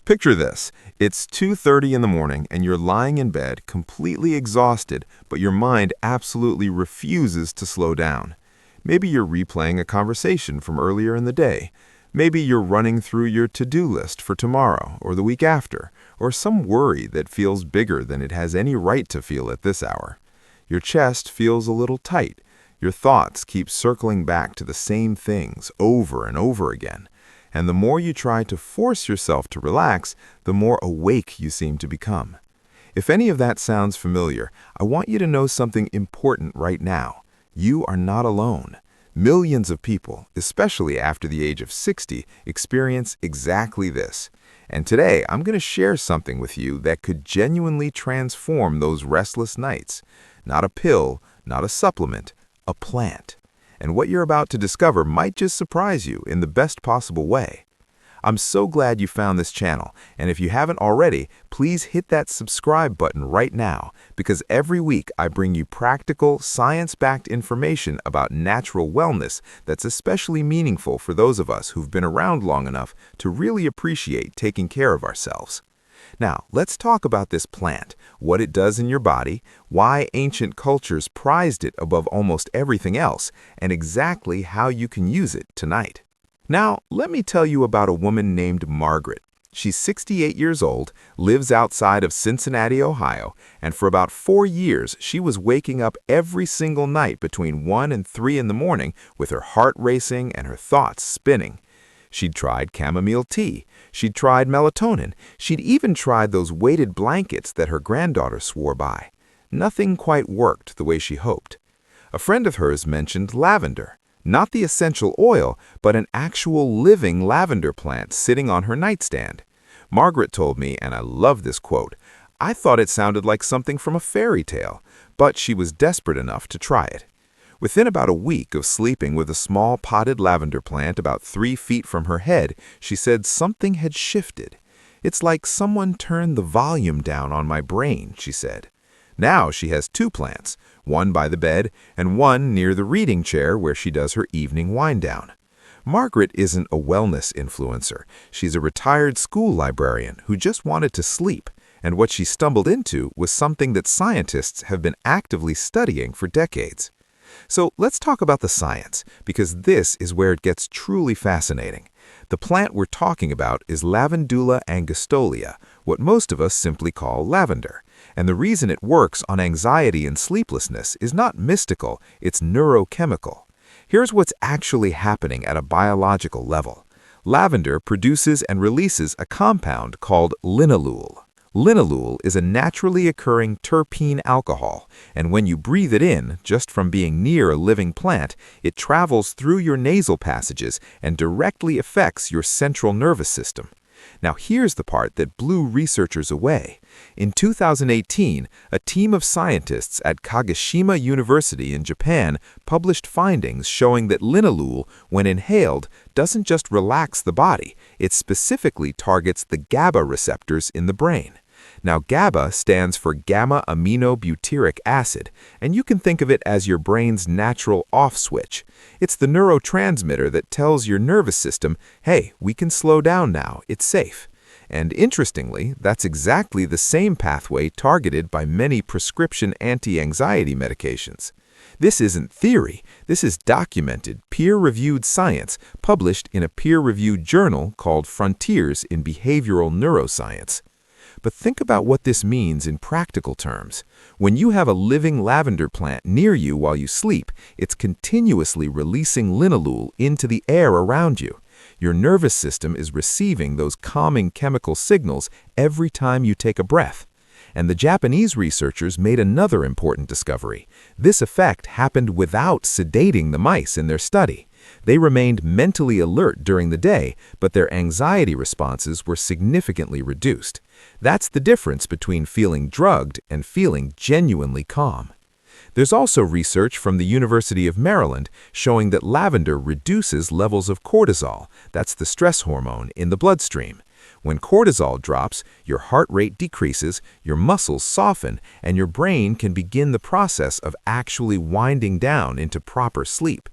Picture this. It's 2:30 in the morning and you're lying in bed, completely exhausted, but your mind absolutely refuses to slow down. Maybe you're replaying a conversation from earlier in the day. Maybe you're running through your to-do list for tomorrow or the week after, or some worry that feels bigger than it has any right to feel at this hour. Your chest feels a little tight. Your thoughts keep circling back to the same things over and over again. And the more you try to force yourself to relax, the more awake you seem to become. If any of that sounds familiar, I want you to know something important right now. You are not alone. Millions of people, especially after the age of 60, experience exactly this. And today, I'm going to share something with you that could genuinely transform those restless nights. Not a pill, not a supplement, a plant. And what you're about to discover might just surprise you in the best possible way. I'm so glad you found this channel, and if you haven't already, please hit that subscribe button right now, because every week I bring you practical, science-backed information about natural wellness that's especially meaningful for those of us who've been around long enough to really appreciate taking care of ourselves. Now, let's talk about this plant, what it does in your body, why ancient cultures prized it above almost everything else, and exactly how you can use it tonight. Now, let me tell you about a woman named Margaret. She's 68 years old, lives outside of Cincinnati, Ohio, and for about 4 years she was waking up every single night between 1 and 3 in the morning with her heart racing and her thoughts spinning. She'd tried chamomile tea, she'd tried melatonin, she'd even tried those weighted blankets that her granddaughter swore by. Nothing quite worked the way she hoped. A friend of hers mentioned lavender, not the essential oil, but an actual living lavender plant sitting on her nightstand. Margaret told me, and I love this quote, "I thought it sounded like something from a fairy tale," but she was desperate enough to try it. Within about a week of sleeping with a small potted lavender plant about 3 feet from her head, she said something had shifted. "It's like someone turned the volume down on my brain," she said. Now she has 2 plants, one by the bed and one near the reading chair where she does her evening wind-down. Margaret isn't a wellness influencer. She's a retired school librarian who just wanted to sleep, and what she stumbled into was something that scientists have been actively studying for decades. So let's talk about the science, because this is where it gets truly fascinating. The plant we're talking about is Lavandula angustolia, what most of us simply call lavender. And the reason it works on anxiety and sleeplessness is not mystical, it's neurochemical. Here's what's actually happening at a biological level. Lavender produces and releases a compound called linalool. Linalool is a naturally occurring terpene alcohol, and when you breathe it in, just from being near a living plant, it travels through your nasal passages and directly affects your central nervous system. Now here's the part that blew researchers away. In 2018, a team of scientists at Kagoshima University in Japan published findings showing that linalool, when inhaled, doesn't just relax the body, it specifically targets the GABA receptors in the brain. Now, GABA stands for gamma-aminobutyric acid, and you can think of it as your brain's natural off switch. It's the neurotransmitter that tells your nervous system, hey, we can slow down now, it's safe. And interestingly, that's exactly the same pathway targeted by many prescription anti-anxiety medications. This isn't theory, this is documented, peer-reviewed science published in a peer-reviewed journal called Frontiers in Behavioral Neuroscience. But think about what this means in practical terms. When you have a living lavender plant near you while you sleep, it's continuously releasing linalool into the air around you. Your nervous system is receiving those calming chemical signals every time you take a breath. And the Japanese researchers made another important discovery. This effect happened without sedating the mice in their study. They remained mentally alert during the day, but their anxiety responses were significantly reduced. That's the difference between feeling drugged and feeling genuinely calm. There's also research from the University of Maryland showing that lavender reduces levels of cortisol, that's the stress hormone, in the bloodstream. When cortisol drops, your heart rate decreases, your muscles soften, and your brain can begin the process of actually winding down into proper sleep.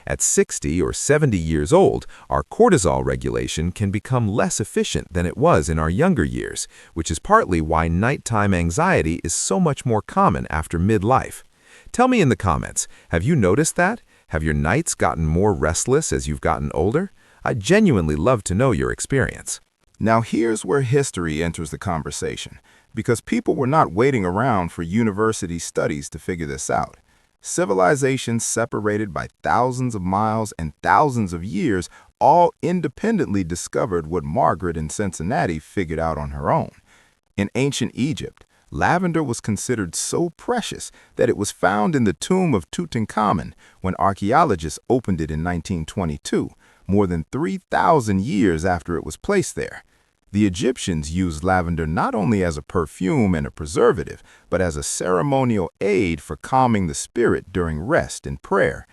At 60 or 70 years old, our cortisol regulation can become less efficient than it was in our younger years, which is partly why nighttime anxiety is so much more common after midlife. Tell me in the comments, have you noticed that? Have your nights gotten more restless as you've gotten older? I'd genuinely love to know your experience. Now here's where history enters the conversation, because people were not waiting around for university studies to figure this out. Civilizations separated by thousands of miles and thousands of years all independently discovered what Margaret in Cincinnati figured out on her own. In ancient Egypt, lavender was considered so precious that it was found in the tomb of Tutankhamun when archaeologists opened it in 1922, more than 3,000 years after it was placed there. The Egyptians used lavender not only as a perfume and a preservative, but as a ceremonial aid for calming the spirit during rest and prayer.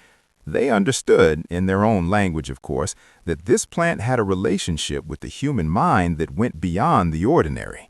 They understood, in their own language of course, that this plant had a relationship with the human mind that went beyond the ordinary.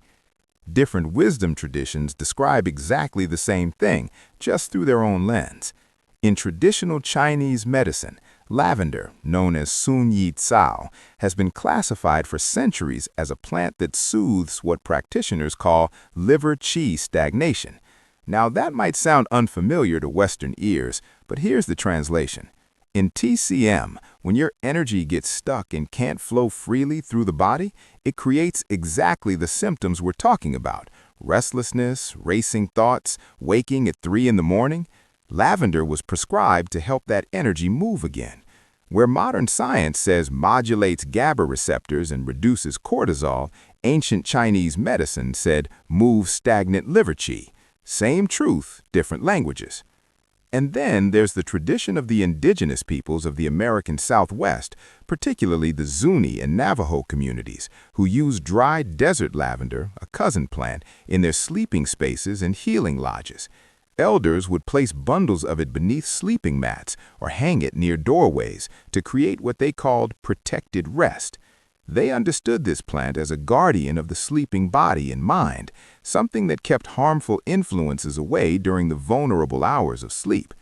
Different wisdom traditions describe exactly the same thing, just through their own lens. In traditional Chinese medicine, lavender, known as Sun Yi Cao, has been classified for centuries as a plant that soothes what practitioners call liver qi stagnation. Now that might sound unfamiliar to Western ears, but here's the translation. In TCM, when your energy gets stuck and can't flow freely through the body, it creates exactly the symptoms we're talking about: restlessness, racing thoughts, waking at 3 in the morning. Lavender was prescribed to help that energy move again. Where modern science says modulates GABA receptors and reduces cortisol, ancient Chinese medicine said moves stagnant liver qi. Same truth, different languages. And then there's the tradition of the indigenous peoples of the American Southwest, particularly the Zuni and Navajo communities, who use dried desert lavender, a cousin plant, in their sleeping spaces and healing lodges. Elders would place bundles of it beneath sleeping mats or hang it near doorways to create what they called protected rest. They understood this plant as a guardian of the sleeping body and mind, something that kept harmful influences away during the vulnerable hours of sleep.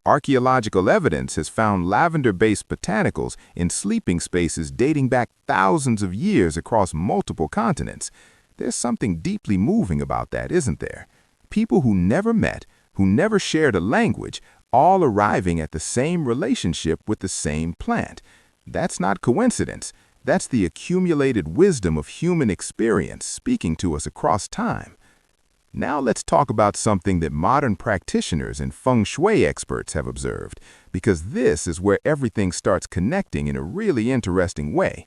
Archaeological evidence has found lavender-based botanicals in sleeping spaces dating back thousands of years across multiple continents. There's something deeply moving about that, isn't there? People who never met, who never shared a language, all arriving at the same relationship with the same plant. That's not coincidence. That's the accumulated wisdom of human experience speaking to us across time. Now let's talk about something that modern practitioners and feng shui experts have observed, because this is where everything starts connecting in a really interesting way.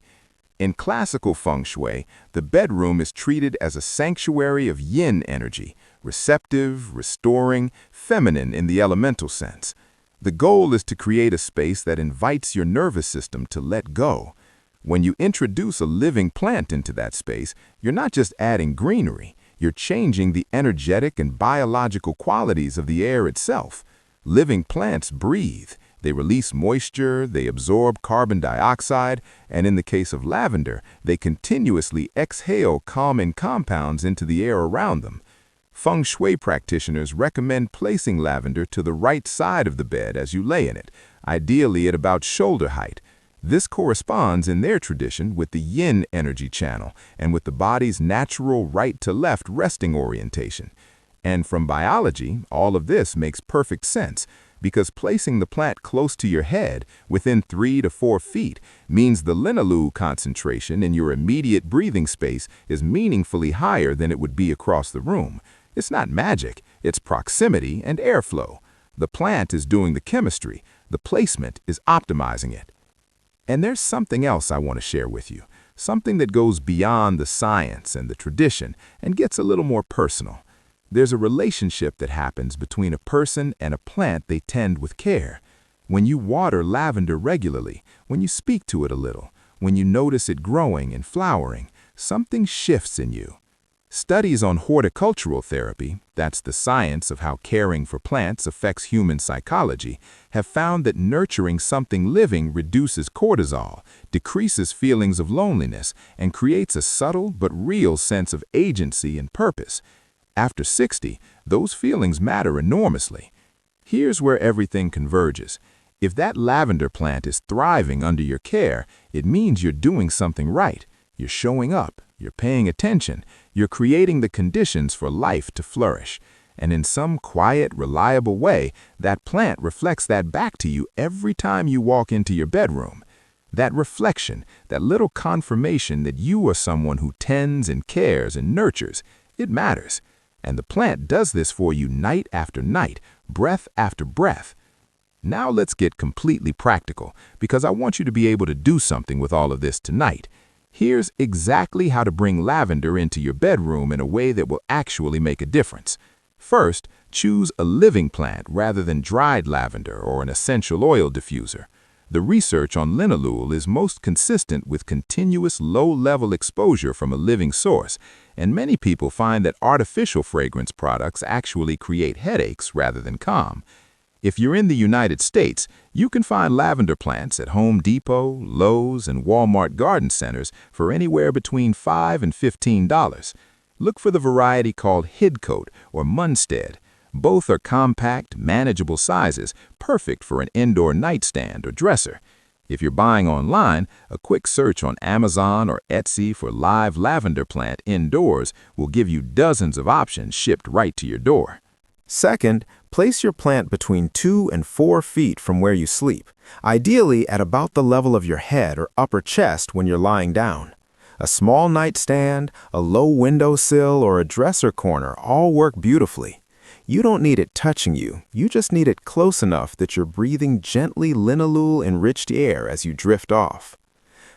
In classical feng shui, the bedroom is treated as a sanctuary of yin energy, receptive, restoring, feminine in the elemental sense. The goal is to create a space that invites your nervous system to let go. When you introduce a living plant into that space, you're not just adding greenery, you're changing the energetic and biological qualities of the air itself. Living plants breathe. They release moisture, they absorb carbon dioxide, and in the case of lavender, they continuously exhale calming compounds into the air around them. Feng shui practitioners recommend placing lavender to the right side of the bed as you lay in it, ideally at about shoulder height. This corresponds in their tradition with the yin energy channel and with the body's natural right-to-left resting orientation. And from biology, all of this makes perfect sense, because placing the plant close to your head, within 3 to 4 feet, means the linalool concentration in your immediate breathing space is meaningfully higher than it would be across the room. It's not magic, it's proximity and airflow. The plant is doing the chemistry, the placement is optimizing it. And there's something else I want to share with you, something that goes beyond the science and the tradition and gets a little more personal. There's a relationship that happens between a person and a plant they tend with care. When you water lavender regularly, when you speak to it a little, when you notice it growing and flowering, something shifts in you. Studies on horticultural therapy, that's the science of how caring for plants affects human psychology, have found that nurturing something living reduces cortisol, decreases feelings of loneliness, and creates a subtle but real sense of agency and purpose. After 60, those feelings matter enormously. Here's where everything converges. If that lavender plant is thriving under your care, it means you're doing something right. You're showing up, you're paying attention, you're creating the conditions for life to flourish. And in some quiet, reliable way, that plant reflects that back to you every time you walk into your bedroom. That reflection, that little confirmation that you are someone who tends and cares and nurtures, it matters. And the plant does this for you night after night, breath after breath. Now let's get completely practical, because I want you to be able to do something with all of this tonight. Here's exactly how to bring lavender into your bedroom in a way that will actually make a difference. First, choose a living plant rather than dried lavender or an essential oil diffuser. The research on linalool is most consistent with continuous low-level exposure from a living source, and many people find that artificial fragrance products actually create headaches rather than calm. If you're in the United States, you can find lavender plants at Home Depot, Lowe's, and Walmart garden centers for anywhere between $5 and $15. Look for the variety called Hidcote or Munstead. Both are compact, manageable sizes, perfect for an indoor nightstand or dresser. If you're buying online, a quick search on Amazon or Etsy for live lavender plant indoors will give you dozens of options shipped right to your door. Second, place your plant between 2 and 4 feet from where you sleep, ideally at about the level of your head or upper chest when you're lying down. A small nightstand, a low windowsill, or a dresser corner all work beautifully. You don't need it touching you, you just need it close enough that you're breathing gently linalool-enriched air as you drift off.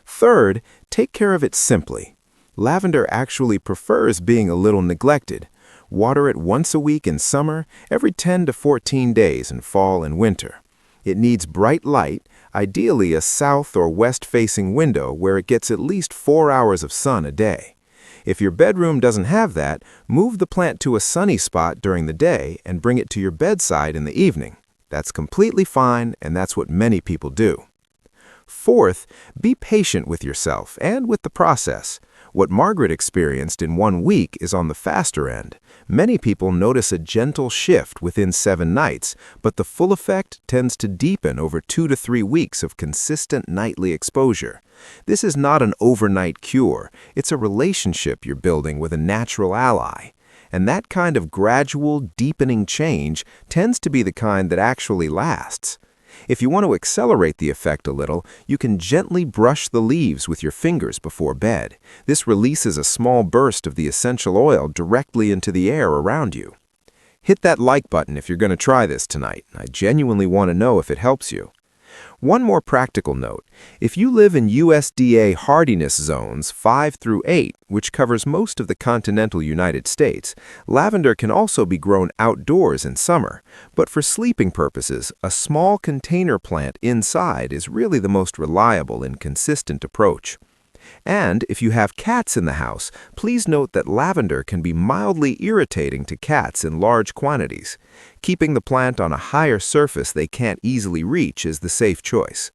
Third, take care of it simply. Lavender actually prefers being a little neglected. Water it once a week in summer, every 10 to 14 days in fall and winter. It needs bright light, ideally a south or west-facing window where it gets at least 4 hours of sun a day. If your bedroom doesn't have that, move the plant to a sunny spot during the day and bring it to your bedside in the evening. That's completely fine, and that's what many people do. Fourth, be patient with yourself and with the process. What Margaret experienced in 1 week is on the faster end. Many people notice a gentle shift within 7 nights, but the full effect tends to deepen over 2 to 3 weeks of consistent nightly exposure. This is not an overnight cure. It's a relationship you're building with a natural ally. And that kind of gradual, deepening change tends to be the kind that actually lasts. If you want to accelerate the effect a little, you can gently brush the leaves with your fingers before bed. This releases a small burst of the essential oil directly into the air around you. Hit that like button if you're going to try this tonight. I genuinely want to know if it helps you. One more practical note. If you live in USDA hardiness zones 5 through 8, which covers most of the continental United States, lavender can also be grown outdoors in summer. But for sleeping purposes, a small container plant inside is really the most reliable and consistent approach. And if you have cats in the house, please note that lavender can be mildly irritating to cats in large quantities. Keeping the plant on a higher surface they can't easily reach is the safe choice.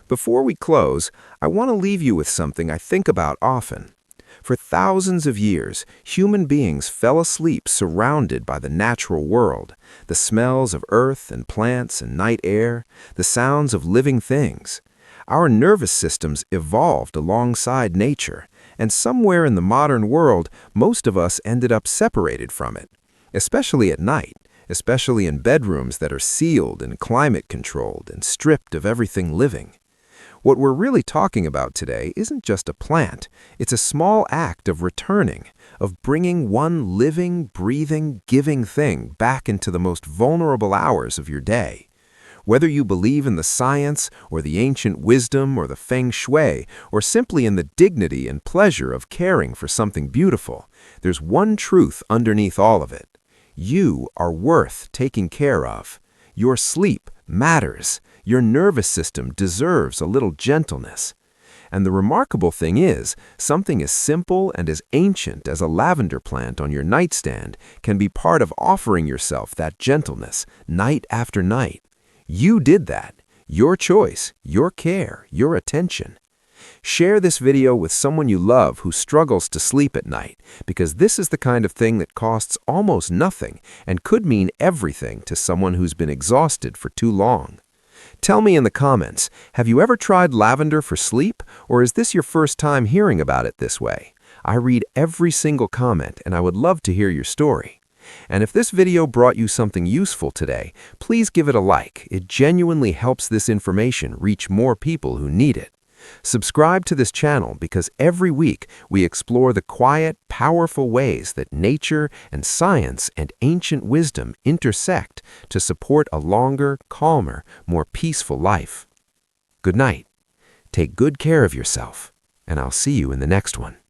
Before we close, I want to leave you with something I think about often. For thousands of years, human beings fell asleep surrounded by the natural world, the smells of earth and plants and night air, the sounds of living things. Our nervous systems evolved alongside nature, and somewhere in the modern world, most of us ended up separated from it, especially at night, especially in bedrooms that are sealed and climate-controlled and stripped of everything living. What we're really talking about today isn't just a plant. It's a small act of returning, of bringing one living, breathing, giving thing back into the most vulnerable hours of your day. Whether you believe in the science or the ancient wisdom or the feng shui, or simply in the dignity and pleasure of caring for something beautiful, there's one truth underneath all of it. You are worth taking care of. Your sleep matters. Your nervous system deserves a little gentleness. And the remarkable thing is, something as simple and as ancient as a lavender plant on your nightstand can be part of offering yourself that gentleness night after night. You did that. Your choice, your care, your attention. Share this video with someone you love who struggles to sleep at night, because this is the kind of thing that costs almost nothing and could mean everything to someone who's been exhausted for too long. Tell me in the comments, have you ever tried lavender for sleep, or is this your first time hearing about it this way? I read every single comment, and I would love to hear your story. And if this video brought you something useful today, please give it a like. It genuinely helps this information reach more people who need it. Subscribe to this channel because every week we explore the quiet, powerful ways that nature and science and ancient wisdom intersect to support a longer, calmer, more peaceful life. Good night. Take good care of yourself, and I'll see you in the next one.